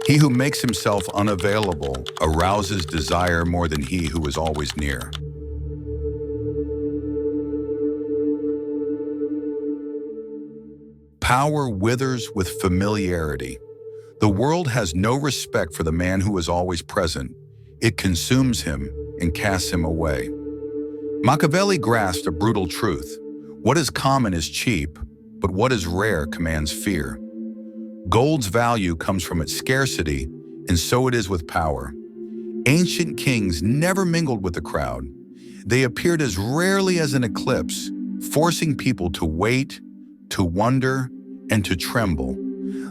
He who makes himself unavailable arouses desire more than he who is always near. Power withers with familiarity. The world has no respect for the man who is always present. It consumes him and casts him away. Machiavelli grasped a brutal truth. What is common is cheap, but what is rare commands fear. Gold's value comes from its scarcity, and so it is with power. Ancient kings never mingled with the crowd. They appeared as rarely as an eclipse, forcing people to wait, to wonder, and to tremble.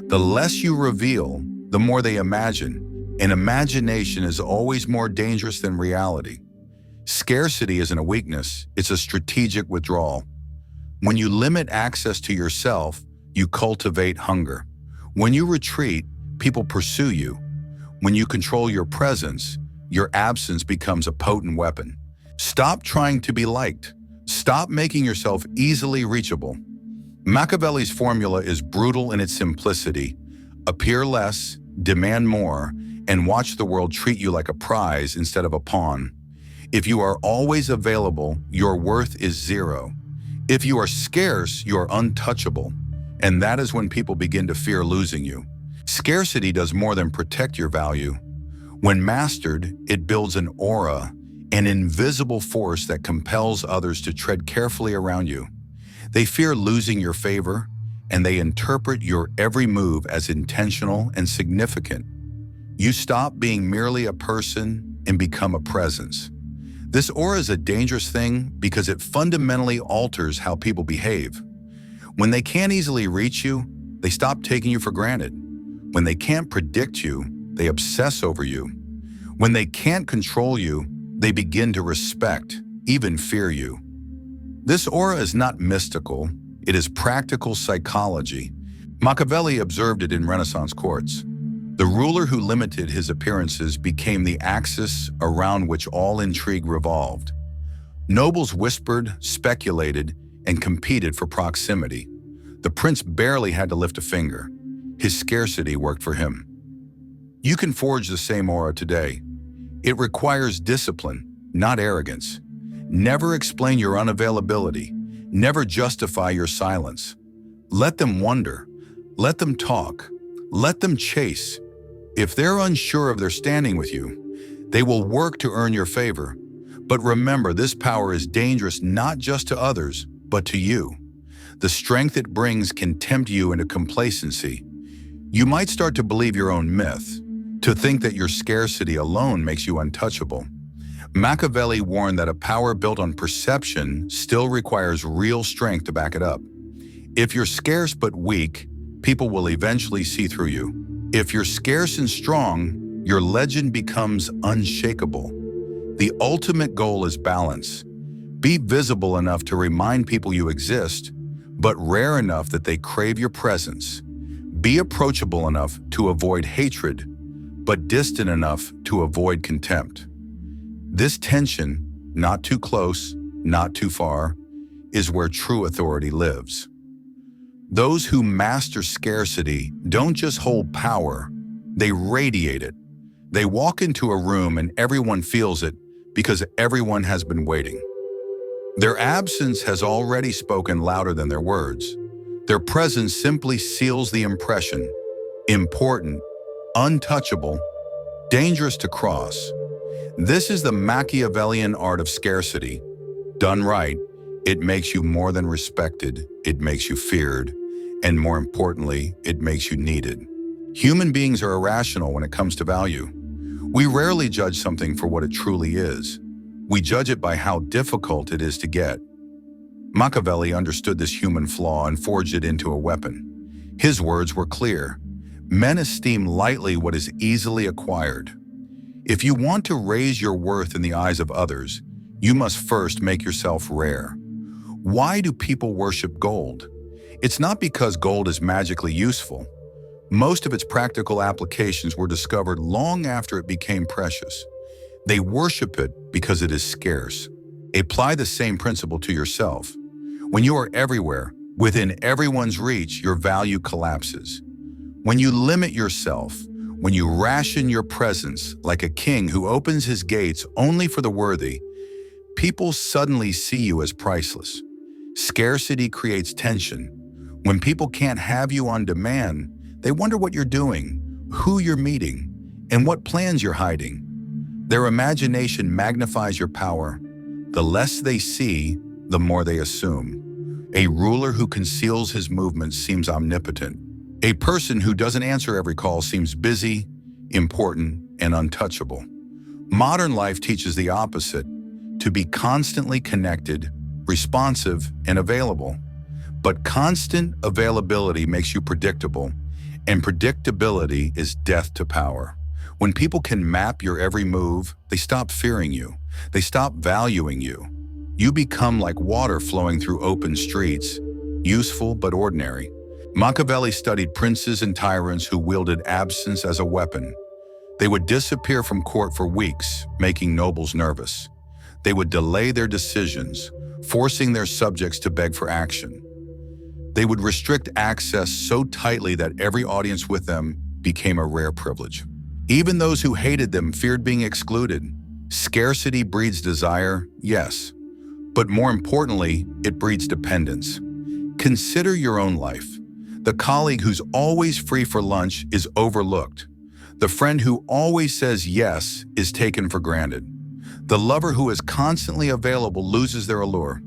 The less you reveal, the more they imagine, and imagination is always more dangerous than reality. Scarcity isn't a weakness, it's a strategic withdrawal. When you limit access to yourself, you cultivate hunger. When you retreat, people pursue you. When you control your presence, your absence becomes a potent weapon. Stop trying to be liked. Stop making yourself easily reachable. Machiavelli's formula is brutal in its simplicity. Appear less, demand more, and watch the world treat you like a prize instead of a pawn. If you are always available, your worth is zero. If you are scarce, you are untouchable. And that is when people begin to fear losing you. Scarcity does more than protect your value. When mastered, it builds an aura, an invisible force that compels others to tread carefully around you. They fear losing your favor, and they interpret your every move as intentional and significant. You stop being merely a person and become a presence. This aura is a dangerous thing because it fundamentally alters how people behave. When they can't easily reach you, they stop taking you for granted. When they can't predict you, they obsess over you. When they can't control you, they begin to respect, even fear you. This aura is not mystical, it is practical psychology. Machiavelli observed it in Renaissance courts. The ruler who limited his appearances became the axis around which all intrigue revolved. Nobles whispered, speculated, and competed for proximity. The prince barely had to lift a finger. His scarcity worked for him. You can forge the same aura today. It requires discipline, not arrogance. Never explain your unavailability. Never justify your silence. Let them wonder. Let them talk. Let them chase. If they're unsure of their standing with you, they will work to earn your favor. But remember, this power is dangerous not just to others, but to you. The strength it brings can tempt you into complacency. You might start to believe your own myth, to think that your scarcity alone makes you untouchable. Machiavelli warned that a power built on perception still requires real strength to back it up. If you're scarce but weak, people will eventually see through you. If you're scarce and strong, your legend becomes unshakable. The ultimate goal is balance. Be visible enough to remind people you exist, but rare enough that they crave your presence. Be approachable enough to avoid hatred, but distant enough to avoid contempt. This tension, not too close, not too far, is where true authority lives. Those who master scarcity don't just hold power, they radiate it. They walk into a room and everyone feels it because everyone has been waiting. Their absence has already spoken louder than their words. Their presence simply seals the impression. Important, untouchable, dangerous to cross. This is the Machiavellian art of scarcity. Done right, it makes you more than respected, it makes you feared, and more importantly, it makes you needed. Human beings are irrational when it comes to value. We rarely judge something for what it truly is. We judge it by how difficult it is to get. Machiavelli understood this human flaw and forged it into a weapon. His words were clear. Men esteem lightly what is easily acquired. If you want to raise your worth in the eyes of others, you must first make yourself rare. Why do people worship gold? It's not because gold is magically useful. Most of its practical applications were discovered long after it became precious. They worship it because it is scarce. Apply the same principle to yourself. When you are everywhere, within everyone's reach, your value collapses. When you limit yourself, When you ration your presence like a king who opens his gates only for the worthy, people suddenly see you as priceless. Scarcity creates tension. When people can't have you on demand, they wonder what you're doing, who you're meeting, and what plans you're hiding. Their imagination magnifies your power. The less they see, the more they assume. A ruler who conceals his movements seems omnipotent. A person who doesn't answer every call seems busy, important, and untouchable. Modern life teaches the opposite, to be constantly connected, responsive, and available. But constant availability makes you predictable, and predictability is death to power. When people can map your every move, they stop fearing you. They stop valuing you. You become like water flowing through open streets, useful but ordinary. Machiavelli studied princes and tyrants who wielded absence as a weapon. They would disappear from court for weeks, making nobles nervous. They would delay their decisions, forcing their subjects to beg for action. They would restrict access so tightly that every audience with them became a rare privilege. Even those who hated them feared being excluded. Scarcity breeds desire, yes, but more importantly, it breeds dependence. Consider your own life. The colleague who's always free for lunch is overlooked. The friend who always says yes is taken for granted. The lover who is constantly available loses their allure.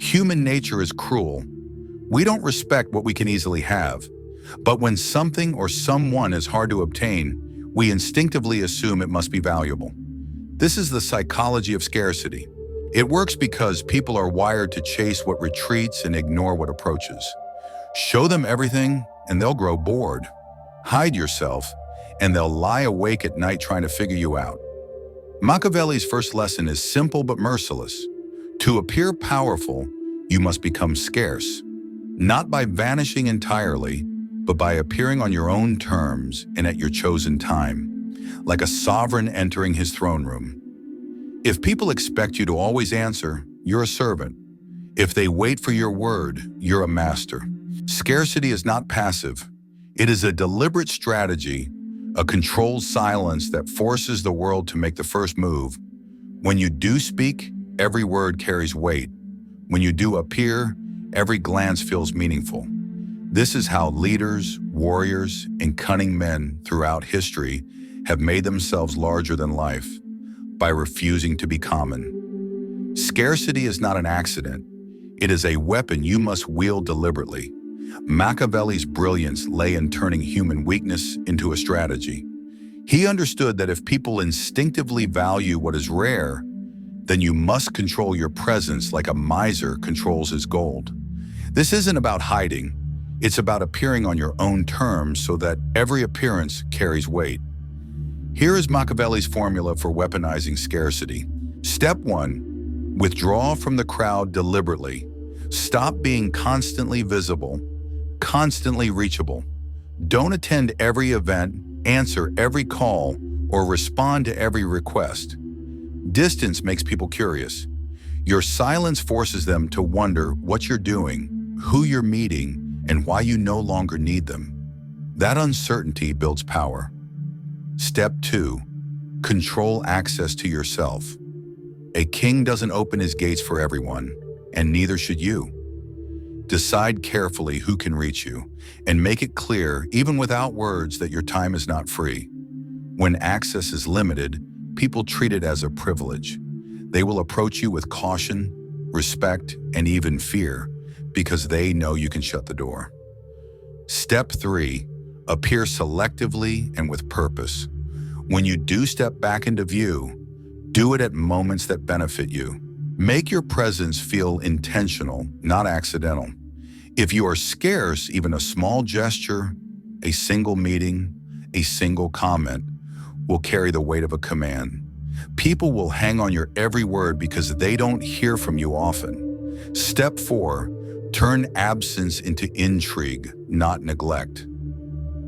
Human nature is cruel. We don't respect what we can easily have. But when something or someone is hard to obtain, we instinctively assume it must be valuable. This is the psychology of scarcity. It works because people are wired to chase what retreats and ignore what approaches. Show them everything, and they'll grow bored. Hide yourself, and they'll lie awake at night trying to figure you out. Machiavelli's first lesson is simple but merciless. To appear powerful, you must become scarce. Not by vanishing entirely, but by appearing on your own terms and at your chosen time, like a sovereign entering his throne room. If people expect you to always answer, you're a servant. If they wait for your word, you're a master. Scarcity is not passive. It is a deliberate strategy, a controlled silence that forces the world to make the first move. When you do speak, every word carries weight. When you do appear, every glance feels meaningful. This is how leaders, warriors, and cunning men throughout history have made themselves larger than life, by refusing to be common. Scarcity is not an accident. It is a weapon you must wield deliberately. Machiavelli's brilliance lay in turning human weakness into a strategy. He understood that if people instinctively value what is rare, then you must control your presence like a miser controls his gold. This isn't about hiding. It's about appearing on your own terms so that every appearance carries weight. Here is Machiavelli's formula for weaponizing scarcity. Step 1, withdraw from the crowd deliberately. Stop being constantly visible, constantly reachable. Don't attend every event, answer every call, or respond to every request. Distance makes people curious. Your silence forces them to wonder what you're doing, who you're meeting, and why you no longer need them. That uncertainty builds power. Step 2, control access to yourself. A king doesn't open his gates for everyone, and neither should you. Decide carefully who can reach you, and make it clear, even without words, that your time is not free. When access is limited, people treat it as a privilege. They will approach you with caution, respect, and even fear, because they know you can shut the door. Step 3, appear selectively and with purpose. When you do step back into view, do it at moments that benefit you. Make your presence feel intentional, not accidental. If you are scarce, even a small gesture, a single meeting, a single comment will carry the weight of a command. People will hang on your every word because they don't hear from you often. Step 4, turn absence into intrigue, not neglect.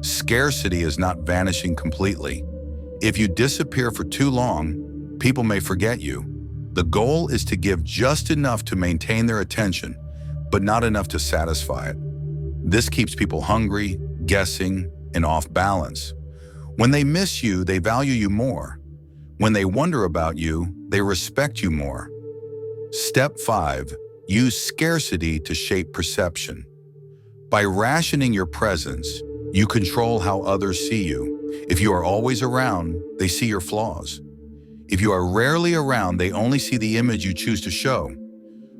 Scarcity is not vanishing completely. If you disappear for too long, people may forget you. The goal is to give just enough to maintain their attention, but not enough to satisfy it. This keeps people hungry, guessing, and off balance. When they miss you, they value you more. When they wonder about you, they respect you more. Step 5. Use scarcity to shape perception. By rationing your presence, you control how others see you. If you are always around, they see your flaws. If you are rarely around, they only see the image you choose to show.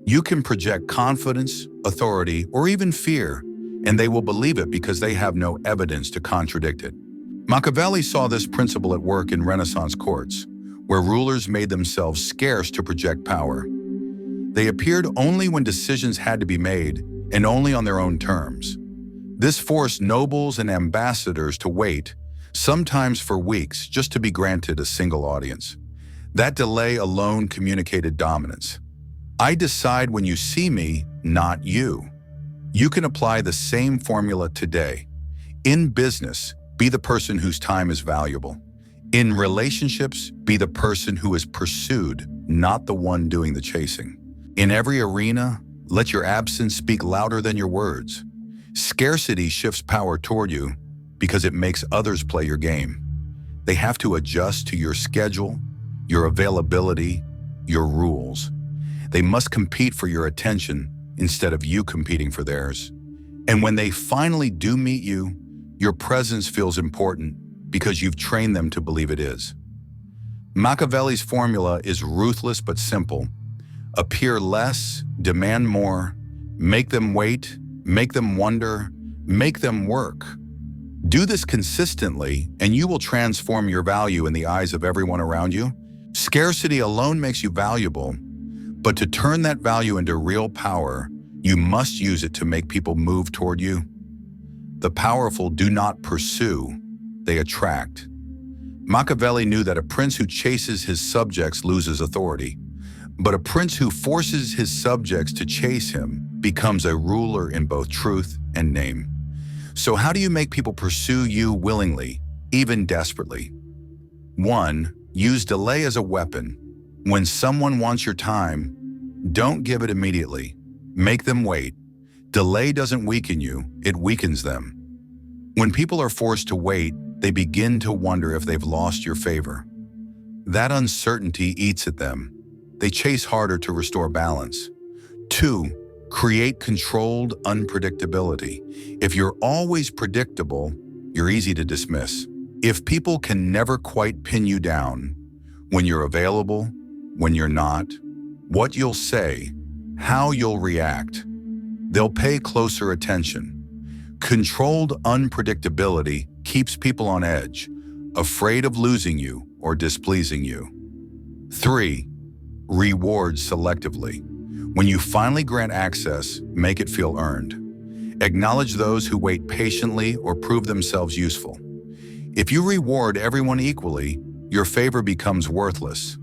You can project confidence, authority, or even fear, and they will believe it because they have no evidence to contradict it. Machiavelli saw this principle at work in Renaissance courts, where rulers made themselves scarce to project power. They appeared only when decisions had to be made, and only on their own terms. This forced nobles and ambassadors to wait, sometimes for weeks, just to be granted a single audience. That delay alone communicated dominance. I decide when you see me, not you. You can apply the same formula today. In business, be the person whose time is valuable. In relationships, be the person who is pursued, not the one doing the chasing. In every arena, let your absence speak louder than your words. Scarcity shifts power toward you because it makes others play your game. They have to adjust to your schedule, your availability, your rules. They must compete for your attention instead of you competing for theirs. And when they finally do meet you, your presence feels important because you've trained them to believe it is. Machiavelli's formula is ruthless but simple. Appear less, demand more, make them wait, make them wonder, make them work. Do this consistently, and you will transform your value in the eyes of everyone around you. Scarcity alone makes you valuable, but to turn that value into real power, you must use it to make people move toward you. The powerful do not pursue, they attract. Machiavelli knew that a prince who chases his subjects loses authority, but a prince who forces his subjects to chase him becomes a ruler in both truth and name. So how do you make people pursue you willingly, even desperately? 1. Use delay as a weapon. When someone wants your time, don't give it immediately. Make them wait. Delay doesn't weaken you, it weakens them. When people are forced to wait, they begin to wonder if they've lost your favor. That uncertainty eats at them. They chase harder to restore balance. 2. Create controlled unpredictability. If you're always predictable, you're easy to dismiss. If people can never quite pin you down, when you're available, when you're not, what you'll say, how you'll react, they'll pay closer attention. Controlled unpredictability keeps people on edge, afraid of losing you or displeasing you. 3. Reward selectively. When you finally grant access, make it feel earned. Acknowledge those who wait patiently or prove themselves useful. If you reward everyone equally, your favor becomes worthless.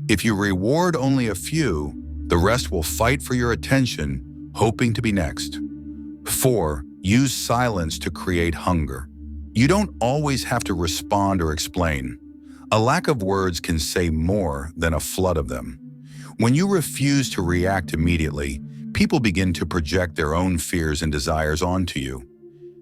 If you reward only a few, the rest will fight for your attention, hoping to be next. 4. Use silence to create hunger. You don't always have to respond or explain. A lack of words can say more than a flood of them. When you refuse to react immediately, people begin to project their own fears and desires onto you.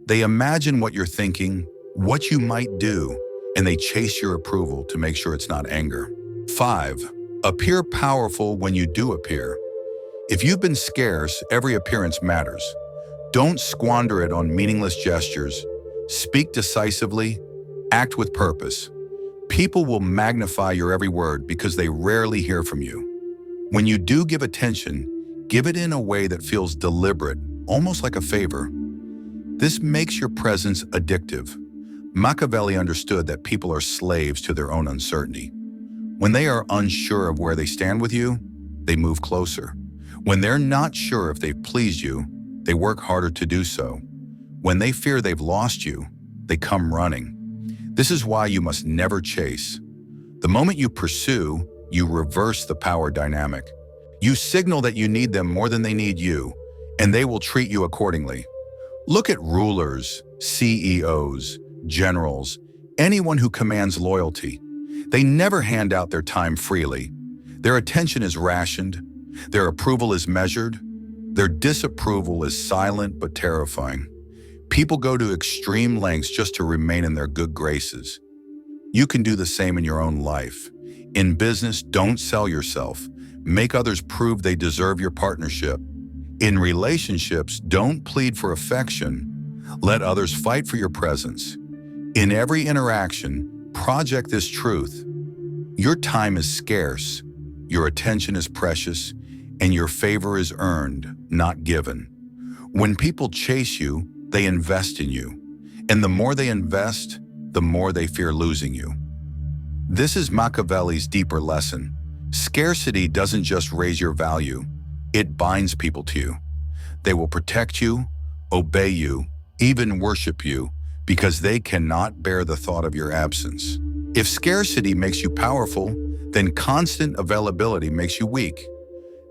They imagine what you're thinking, what you might do, and they chase your approval to make sure it's not anger. 5. Appear powerful when you do appear. If you've been scarce, every appearance matters. Don't squander it on meaningless gestures. Speak decisively, act with purpose. People will magnify your every word because they rarely hear from you. When you do give attention, give it in a way that feels deliberate, almost like a favor. This makes your presence addictive. Machiavelli understood that people are slaves to their own uncertainty. When they are unsure of where they stand with you, they move closer. When they're not sure if they've pleased you, they work harder to do so. When they fear they've lost you, they come running. This is why you must never chase. The moment you pursue, you reverse the power dynamic. You signal that you need them more than they need you, and they will treat you accordingly. Look at rulers, CEOs, generals, anyone who commands loyalty. They never hand out their time freely. Their attention is rationed. Their approval is measured. Their disapproval is silent but terrifying. People go to extreme lengths just to remain in their good graces. You can do the same in your own life. In business, don't sell yourself. Make others prove they deserve your partnership. In relationships, don't plead for affection. Let others fight for your presence. In every interaction, project this truth. Your time is scarce, your attention is precious, and your favor is earned, not given. When people chase you, they invest in you. And the more they invest, the more they fear losing you. This is Machiavelli's deeper lesson. Scarcity doesn't just raise your value, it binds people to you. They will protect you, obey you, even worship you, because they cannot bear the thought of your absence. If scarcity makes you powerful, then constant availability makes you weak.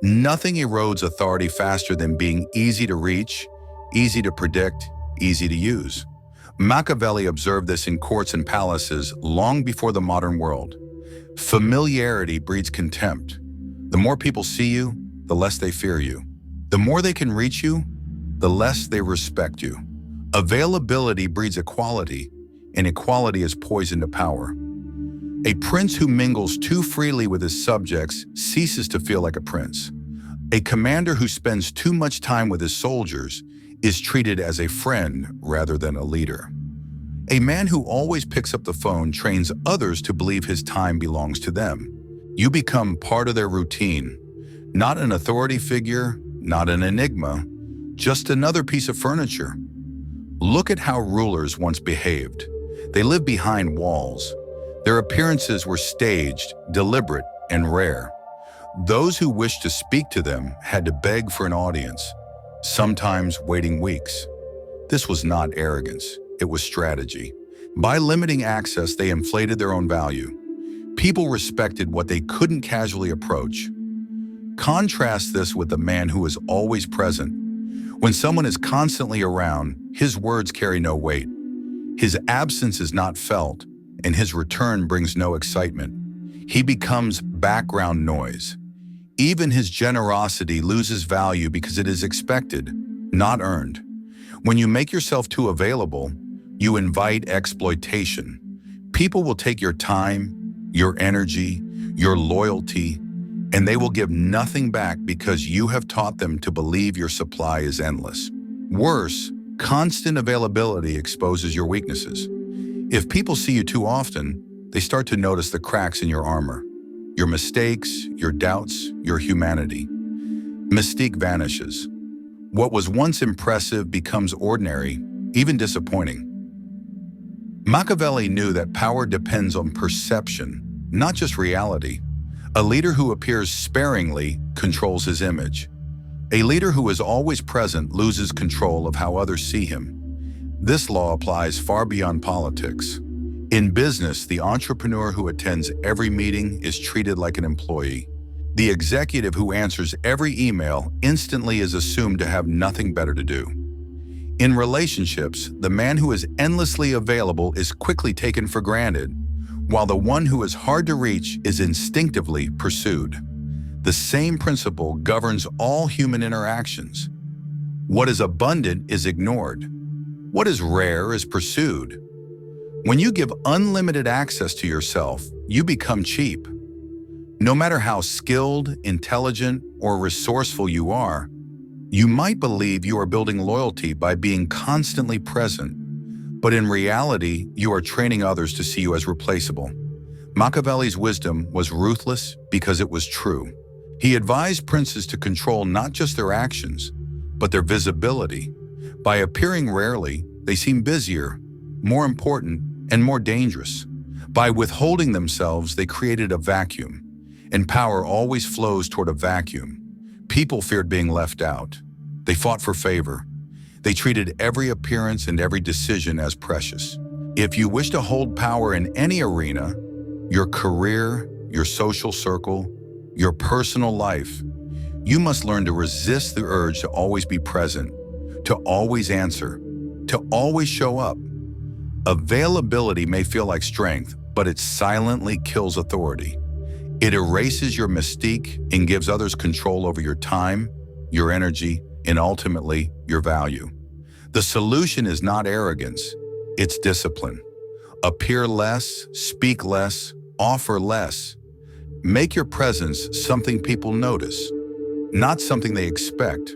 Nothing erodes authority faster than being easy to reach, easy to predict, easy to use. Machiavelli observed this in courts and palaces long before the modern world. Familiarity breeds contempt. The more people see you, the less they fear you. The more they can reach you, the less they respect you. Availability breeds equality, and equality is poison to power. A prince who mingles too freely with his subjects ceases to feel like a prince. A commander who spends too much time with his soldiers is treated as a friend rather than a leader. A man who always picks up the phone trains others to believe his time belongs to them. You become part of their routine, not an authority figure, not an enigma, just another piece of furniture. Look at how rulers once behaved. They lived behind walls. Their appearances were staged, deliberate, and rare. Those who wished to speak to them had to beg for an audience, sometimes waiting weeks. This was not arrogance, it was strategy. By limiting access, they inflated their own value. People respected what they couldn't casually approach. Contrast this with the man who is always present. When someone is constantly around, his words carry no weight. His absence is not felt, and his return brings no excitement. He becomes background noise. Even his generosity loses value because it is expected, not earned. When you make yourself too available, you invite exploitation. People will take your time, your energy, your loyalty, and they will give nothing back because you have taught them to believe your supply is endless. Worse, constant availability exposes your weaknesses. If people see you too often, they start to notice the cracks in your armor, your mistakes, your doubts, your humanity. Mystique vanishes. What was once impressive becomes ordinary, even disappointing. Machiavelli knew that power depends on perception, not just reality. A leader who appears sparingly controls his image. A leader who is always present loses control of how others see him. This law applies far beyond politics. In business, the entrepreneur who attends every meeting is treated like an employee. The executive who answers every email instantly is assumed to have nothing better to do. In relationships, the man who is endlessly available is quickly taken for granted, while the one who is hard to reach is instinctively pursued. The same principle governs all human interactions. What is abundant is ignored. What is rare is pursued. When you give unlimited access to yourself, you become cheap. No matter how skilled, intelligent, or resourceful you are, you might believe you are building loyalty by being constantly present, but in reality, you are training others to see you as replaceable. Machiavelli's wisdom was ruthless because it was true. He advised princes to control not just their actions, but their visibility. By appearing rarely, they seem busier, more important, and more dangerous. By withholding themselves, they created a vacuum, and power always flows toward a vacuum. People feared being left out. They fought for favor. They treated every appearance and every decision as precious. If you wish to hold power in any arena, your career, your social circle, your personal life, you must learn to resist the urge to always be present, to always answer, to always show up. Availability may feel like strength, but it silently kills authority. It erases your mystique and gives others control over your time, your energy, and ultimately, your value. The solution is not arrogance, it's discipline. Appear less, speak less, offer less. Make your presence something people notice, not something they expect.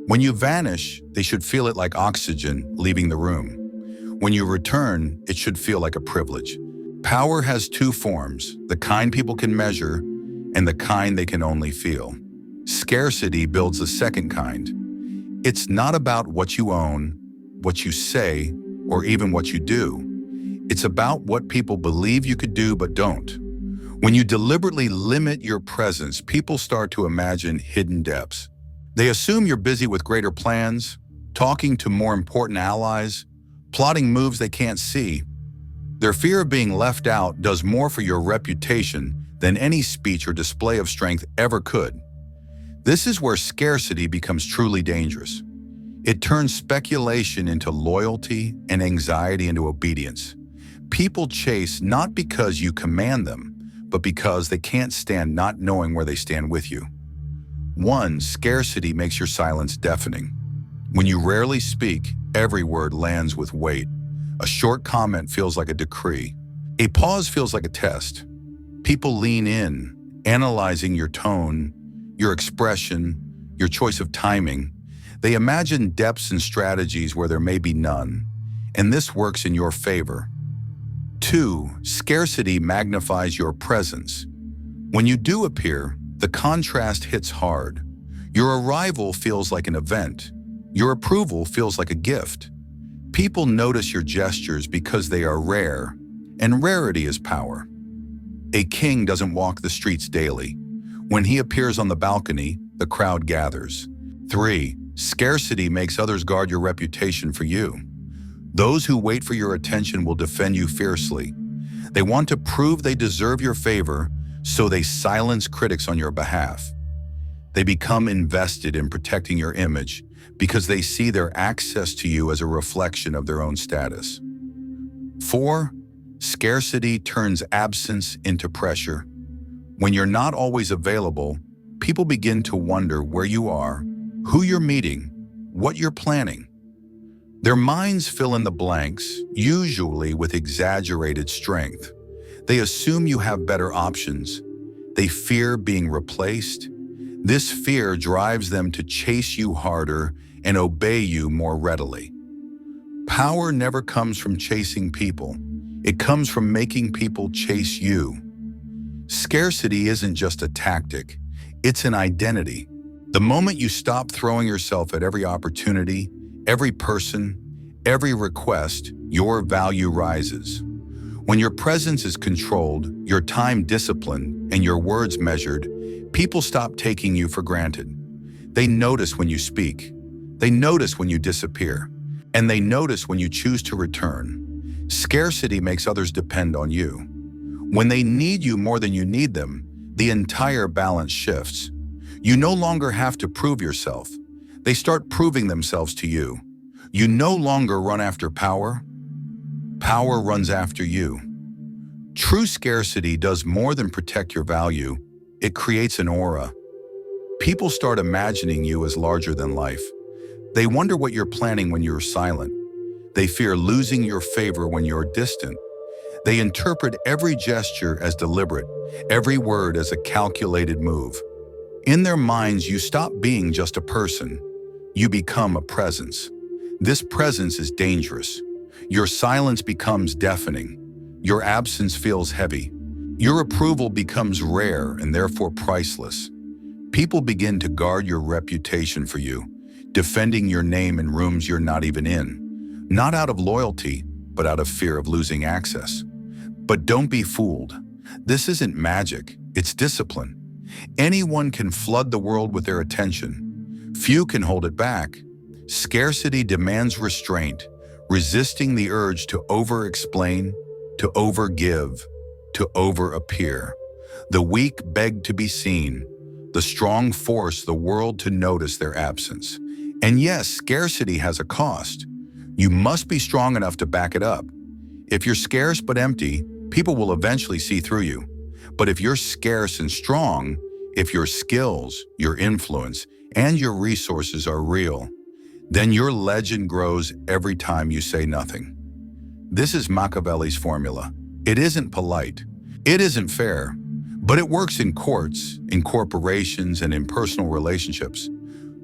When you vanish, they should feel it like oxygen leaving the room. When you return, it should feel like a privilege. Power has two forms, the kind people can measure and the kind they can only feel. Scarcity builds the second kind. It's not about what you own, what you say, or even what you do. It's about what people believe you could do but don't. When you deliberately limit your presence, people start to imagine hidden depths. They assume you're busy with greater plans, talking to more important allies, plotting moves they can't see. Their fear of being left out does more for your reputation than any speech or display of strength ever could. This is where scarcity becomes truly dangerous. It turns speculation into loyalty and anxiety into obedience. People chase not because you command them, but because they can't stand not knowing where they stand with you. 1. Scarcity makes your silence deafening. When you rarely speak, every word lands with weight. A short comment feels like a decree. A pause feels like a test. People lean in, analyzing your tone, your expression, your choice of timing. They imagine depths and strategies where there may be none, and this works in your favor. 2. Scarcity magnifies your presence. When you do appear, the contrast hits hard. Your arrival feels like an event. Your approval feels like a gift. People notice your gestures because they are rare, and rarity is power. A king doesn't walk the streets daily. When he appears on the balcony, the crowd gathers. 3. Scarcity makes others guard your reputation for you. Those who wait for your attention will defend you fiercely. They want to prove they deserve your favor, so they silence critics on your behalf. They become invested in protecting your image because they see their access to you as a reflection of their own status. 4. Scarcity turns absence into pressure. When you're not always available, people begin to wonder where you are, who you're meeting, what you're planning. Their minds fill in the blanks, usually with exaggerated strength. They assume you have better options. They fear being replaced. This fear drives them to chase you harder and obey you more readily. Power never comes from chasing people. It comes from making people chase you. Scarcity isn't just a tactic, it's an identity. The moment you stop throwing yourself at every opportunity, every person, every request, your value rises. When your presence is controlled, your time disciplined, and your words measured, people stop taking you for granted. They notice when you speak. They notice when you disappear. And they notice when you choose to return. Scarcity makes others depend on you. When they need you more than you need them, the entire balance shifts. You no longer have to prove yourself. They start proving themselves to you. You no longer run after power. Power runs after you. True scarcity does more than protect your value. It creates an aura. People start imagining you as larger than life. They wonder what you're planning when you're silent. They fear losing your favor when you're distant. They interpret every gesture as deliberate, every word as a calculated move. In their minds, you stop being just a person. You become a presence. This presence is dangerous. Your silence becomes deafening. Your absence feels heavy. Your approval becomes rare and therefore priceless. People begin to guard your reputation for you, defending your name in rooms you're not even in, not out of loyalty, but out of fear of losing access. But don't be fooled. This isn't magic, it's discipline. Anyone can flood the world with their attention. Few can hold it back. Scarcity demands restraint, resisting the urge to over-explain, to over-give, to over-appear. The weak beg to be seen. The strong force the world to notice their absence. And yes, scarcity has a cost. You must be strong enough to back it up. If you're scarce but empty, people will eventually see through you. But if you're scarce and strong, if your skills, your influence, and your resources are real, then your legend grows every time you say nothing. This is Machiavelli's formula. It isn't polite. It isn't fair. But it works in courts, in corporations, and in personal relationships.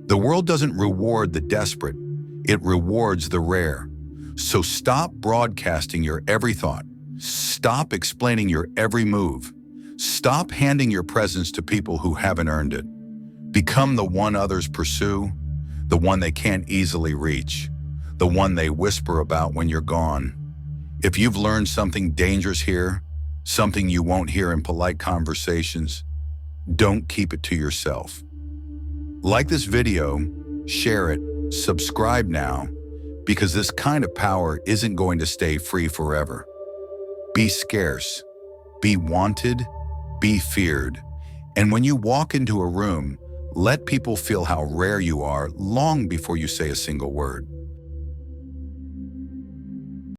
The world doesn't reward the desperate. It rewards the rare. So stop broadcasting your every thought. Stop explaining your every move. Stop handing your presence to people who haven't earned it. Become the one others pursue, the one they can't easily reach, the one they whisper about when you're gone. If you've learned something dangerous here, something you won't hear in polite conversations, don't keep it to yourself. Like this video, share it, subscribe now, because this kind of power isn't going to stay free forever. Be scarce, be wanted, be feared. And when you walk into a room, let people feel how rare you are long before you say a single word.